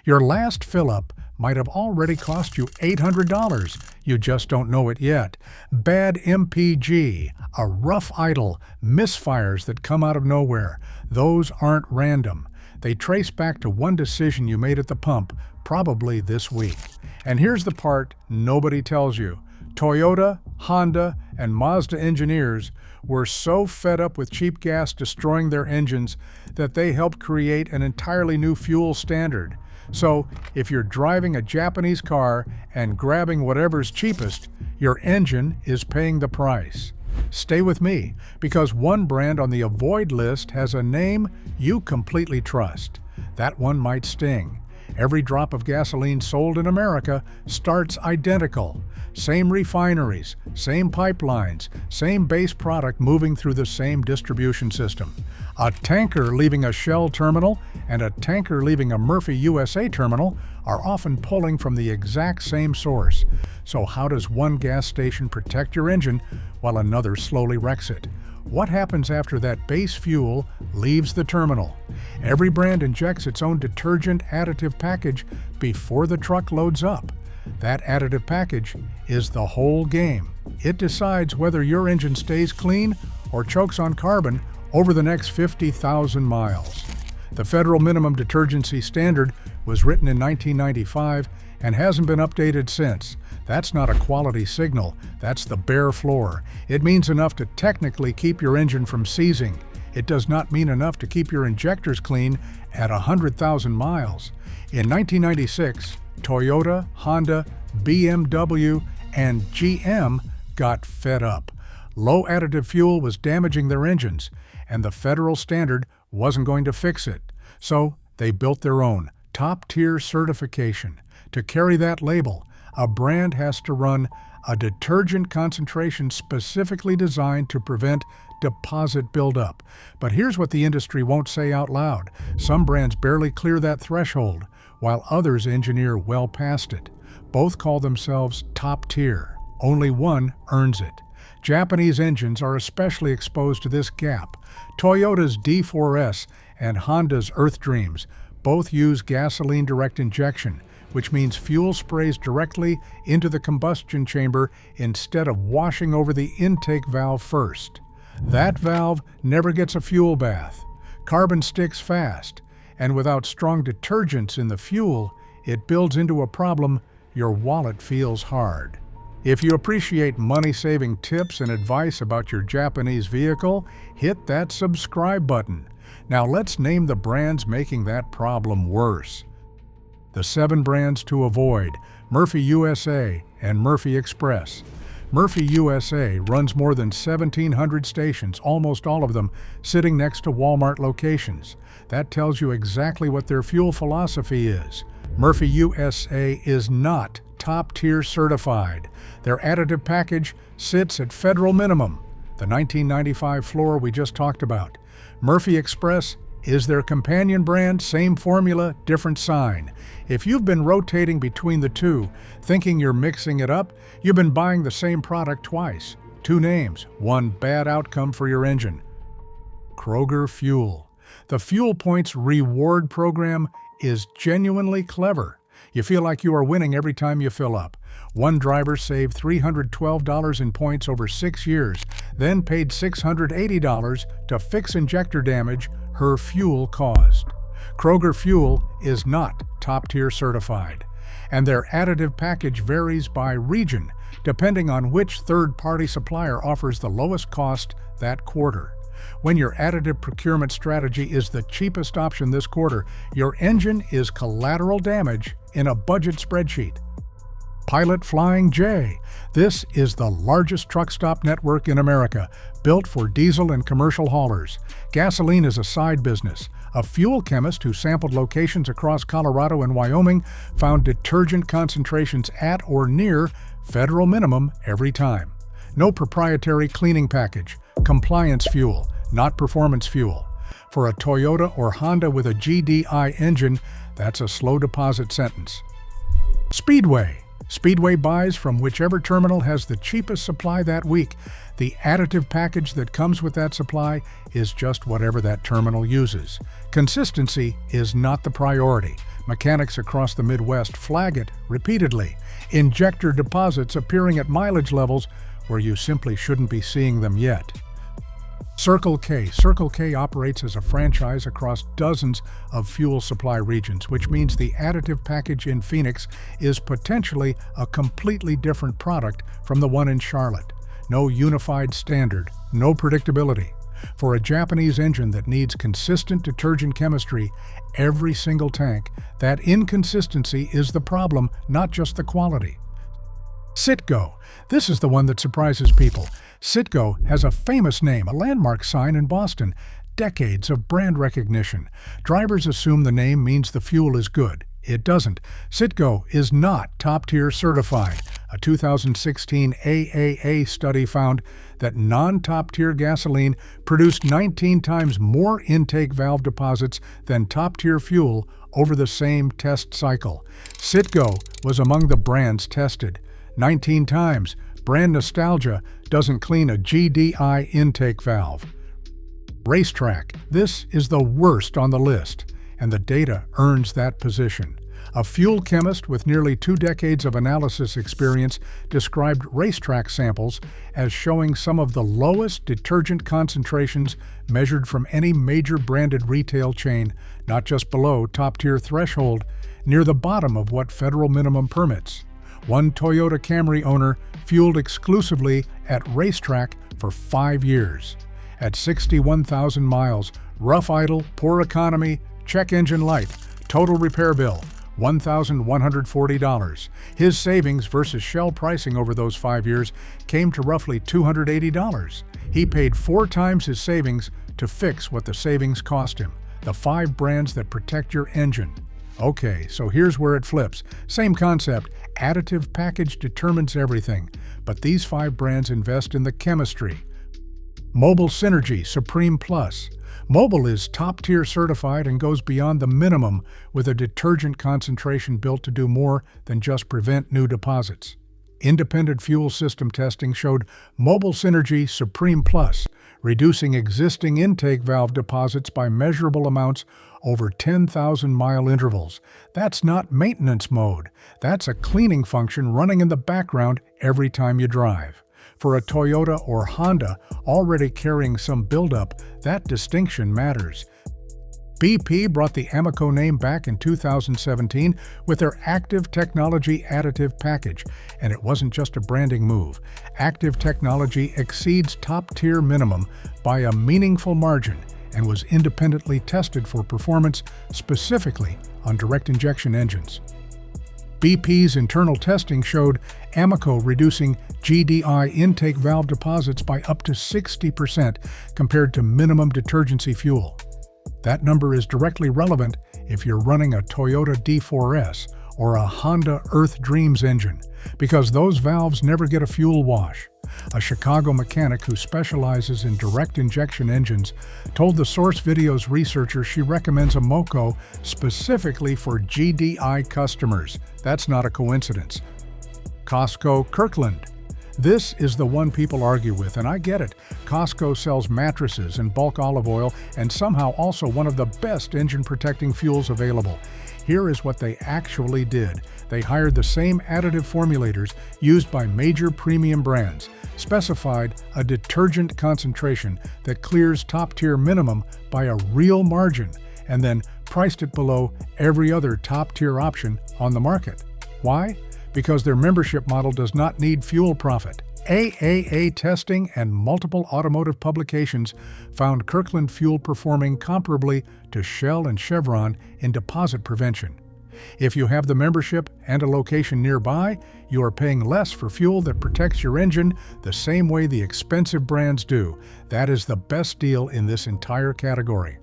Your last fill-up might have already cost you $800. You just don't know it yet. Bad MPG, a rough idle, misfires that come out of nowhere. Those aren't random. They trace back to one decision you made at the pump, probably this week. And here's the part nobody tells you. Toyota, Honda, and Mazda engineers were so fed up with cheap gas destroying their engines that they helped create an entirely new fuel standard. So, if you're driving a Japanese car and grabbing whatever's cheapest, your engine is paying the price. Stay with me, because one brand on the avoid list has a name you completely trust. That one might sting. Every drop of gasoline sold in America starts identical. Same refineries, same pipelines, same base product moving through the same distribution system. A tanker leaving a Shell terminal and a tanker leaving a Murphy USA terminal are often pulling from the exact same source. So how does one gas station protect your engine while another slowly wrecks it? What happens after that base fuel leaves the terminal? Every brand injects its own detergent additive package before the truck loads up. That additive package is the whole game. It decides whether your engine stays clean or chokes on carbon over the next 50,000 miles. The federal minimum detergency standard was written in 1995 and hasn't been updated since. That's not a quality signal, that's the bare floor. It means enough to technically keep your engine from seizing. It does not mean enough to keep your injectors clean at 100,000 miles. In 1996, Toyota, Honda, BMW, and GM got fed up. Low additive fuel was damaging their engines, and the federal standard wasn't going to fix it. So they built their own top-tier certification. To carry that label, a brand has to run a detergent concentration specifically designed to prevent deposit buildup. But here's what the industry won't say out loud. Some brands barely clear that threshold, while others engineer well past it. Both call themselves top tier. Only one earns it. Japanese engines are especially exposed to this gap. Toyota's D4S and Honda's Earth Dreams both use gasoline direct injection, which means fuel sprays directly into the combustion chamber instead of washing over the intake valve first. That valve never gets a fuel bath. Carbon sticks fast, and without strong detergents in the fuel, it builds into a problem your wallet feels hard. If you appreciate money-saving tips and advice about your Japanese vehicle, hit that subscribe button. Now let's name the brands making that problem worse. The 7 brands to avoid: Murphy USA and Murphy Express. Murphy USA runs more than 1,700 stations, almost all of them sitting next to Walmart locations. That tells you exactly what their fuel philosophy is. Murphy USA is not top-tier certified. Their additive package sits at federal minimum, the 1995 floor we just talked about. Murphy Express is their companion brand, same formula, different sign. If you've been rotating between the two, thinking you're mixing it up, you've been buying the same product twice. 2 names, one bad outcome for your engine. Kroger Fuel. The Fuel Points reward program is genuinely clever. You feel like you are winning every time you fill up. One driver saved $312 in points over 6 years, then paid $680 to fix injector damage her fuel caused. Kroger Fuel is not top-tier certified, and their additive package varies by region, depending on which third-party supplier offers the lowest cost that quarter. When your additive procurement strategy is the cheapest option this quarter, your engine is collateral damage in a budget spreadsheet. Pilot Flying J. This is the largest truck stop network in America, built for diesel and commercial haulers. Gasoline is a side business. A fuel chemist who sampled locations across Colorado and Wyoming found detergent concentrations at or near federal minimum every time. No proprietary cleaning package. Compliance fuel, not performance fuel. For a Toyota or Honda with a GDI engine, that's a slow deposit sentence. Speedway. Speedway buys from whichever terminal has the cheapest supply that week. The additive package that comes with that supply is just whatever that terminal uses. Consistency is not the priority. Mechanics across the Midwest flag it repeatedly. Injector deposits appearing at mileage levels where you simply shouldn't be seeing them yet. Circle K. Circle K operates as a franchise across dozens of fuel supply regions, which means the additive package in Phoenix is potentially a completely different product from the one in Charlotte. No unified standard, no predictability. For a Japanese engine that needs consistent detergent chemistry every single tank, that inconsistency is the problem, not just the quality. Citgo. This is the one that surprises people. Citgo has a famous name, a landmark sign in Boston, decades of brand recognition. Drivers assume the name means the fuel is good. It doesn't. Citgo is not top-tier certified. A 2016 AAA study found that non-top-tier gasoline produced 19 times more intake valve deposits than top-tier fuel over the same test cycle. Citgo was among the brands tested. 19 times. Brand nostalgia doesn't clean a GDI intake valve. Racetrack. This is the worst on the list, and the data earns that position. A fuel chemist with nearly 2 decades of analysis experience described Racetrack samples as showing some of the lowest detergent concentrations measured from any major branded retail chain, not just below top-tier threshold, near the bottom of what federal minimum permits. One Toyota Camry owner fueled exclusively at Racetrack for 5 years. At 61,000 miles, rough idle, poor economy, check engine light, total repair bill, $1,140. His savings versus Shell pricing over those 5 years came to roughly $280. He paid 4 times his savings to fix what the savings cost him. The 5 brands that protect your engine. Okay, so here's where it flips. Same concept, additive package determines everything, but these 5 brands invest in the chemistry. Mobile Synergy Supreme Plus. Mobile is top-tier certified and goes beyond the minimum with a detergent concentration built to do more than just prevent new deposits. Independent fuel system testing showed Mobile Synergy Supreme Plus, reducing existing intake valve deposits by measurable amounts over 10,000-mile intervals. That's not maintenance mode. That's a cleaning function running in the background every time you drive. For a Toyota or Honda already carrying some buildup, that distinction matters. BP brought the Amoco name back in 2017 with their Active Technology additive package, and it wasn't just a branding move. Active Technology exceeds top-tier minimum by a meaningful margin and was independently tested for performance specifically on direct injection engines. BP's internal testing showed Amoco reducing GDI intake valve deposits by up to 60% compared to minimum detergency fuel. That number is directly relevant if you're running a Toyota D4S or a Honda Earth Dreams engine, because those valves never get a fuel wash. A Chicago mechanic who specializes in direct injection engines told the Source Video's researcher she recommends Amoco specifically for GDI customers. That's not a coincidence. Costco Kirkland. This is the one people argue with, and I get it. Costco sells mattresses and bulk olive oil and somehow also one of the best engine-protecting fuels available. Here is what they actually did. They hired the same additive formulators used by major premium brands, specified a detergent concentration that clears top-tier minimum by a real margin, and then priced it below every other top-tier option on the market. Why? Because their membership model does not need fuel profit. AAA testing and multiple automotive publications found Kirkland fuel performing comparably to Shell and Chevron in deposit prevention. If you have the membership and a location nearby, you are paying less for fuel that protects your engine the same way the expensive brands do. That is the best deal in this entire category.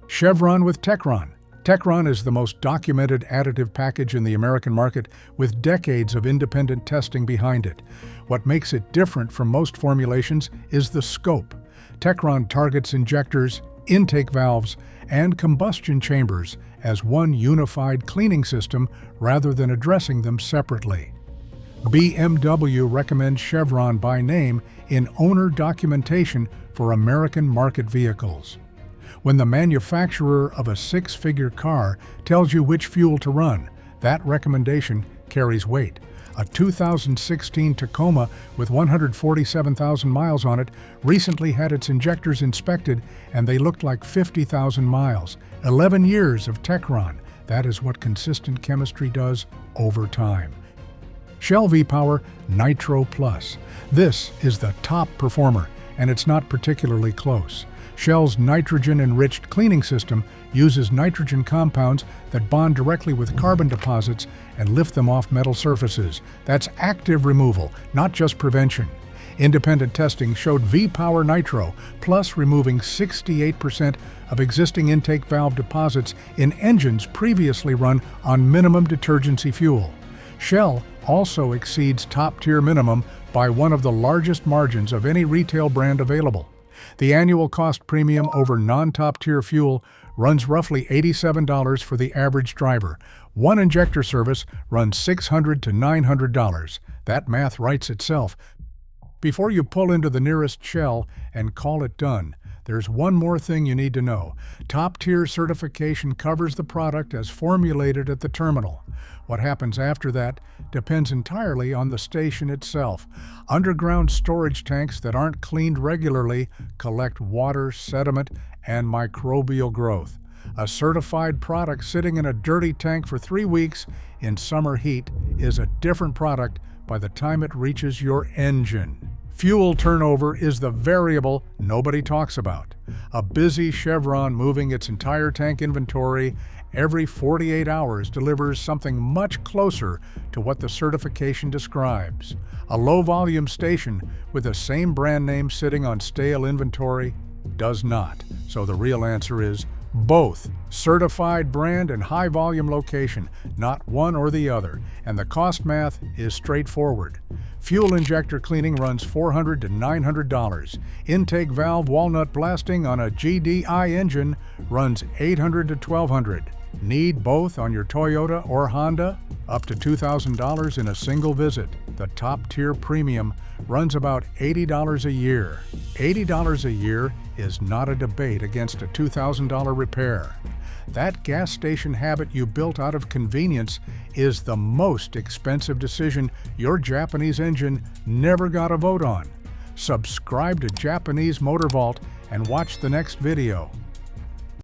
Chevron with Techron. Techron is the most documented additive package in the American market with decades of independent testing behind it. What makes it different from most formulations is the scope. Techron targets injectors, intake valves, and combustion chambers as one unified cleaning system rather than addressing them separately. BMW recommends Chevron by name in owner documentation for American market vehicles. When the manufacturer of a six-figure car tells you which fuel to run, that recommendation carries weight. A 2016 Tacoma with 147,000 miles on it recently had its injectors inspected and they looked like 50,000 miles. 11 years of Techron. That is what consistent chemistry does over time. Shell V-Power Nitro Plus. This is the top performer, and it's not particularly close. Shell's nitrogen-enriched cleaning system uses nitrogen compounds that bond directly with carbon deposits and lift them off metal surfaces. That's active removal, not just prevention. Independent testing showed V-Power Nitro Plus removing 68% of existing intake valve deposits in engines previously run on minimum detergency fuel. Shell also exceeds top-tier minimum by one of the largest margins of any retail brand available. The annual cost premium over non-top-tier fuel runs roughly $87 for the average driver. One injector service runs $600 to $900. That math writes itself. Before you pull into the nearest Shell and call it done, there's one more thing you need to know. Top-tier certification covers the product as formulated at the terminal. What happens after that depends entirely on the station itself. Underground storage tanks that aren't cleaned regularly collect water, sediment, and microbial growth. A certified product sitting in a dirty tank for 3 weeks in summer heat is a different product by the time it reaches your engine. Fuel turnover is the variable nobody talks about. A busy Chevron moving its entire tank inventory every 48 hours delivers something much closer to what the certification describes. A low-volume station with the same brand name sitting on stale inventory does not. So the real answer is both. Certified brand and high-volume location, not one or the other. And the cost math is straightforward. Fuel injector cleaning runs $400 to $900. Intake valve walnut blasting on a GDI engine runs $800 to $1,200. Need both on your Toyota or Honda? Up to $2,000 in a single visit. The top-tier premium runs about $80 a year. $80 a year is not a debate against a $2,000 repair. That gas station habit you built out of convenience is the most expensive decision your Japanese engine never got a vote on. Subscribe to Japanese Motor Vault and watch the next video.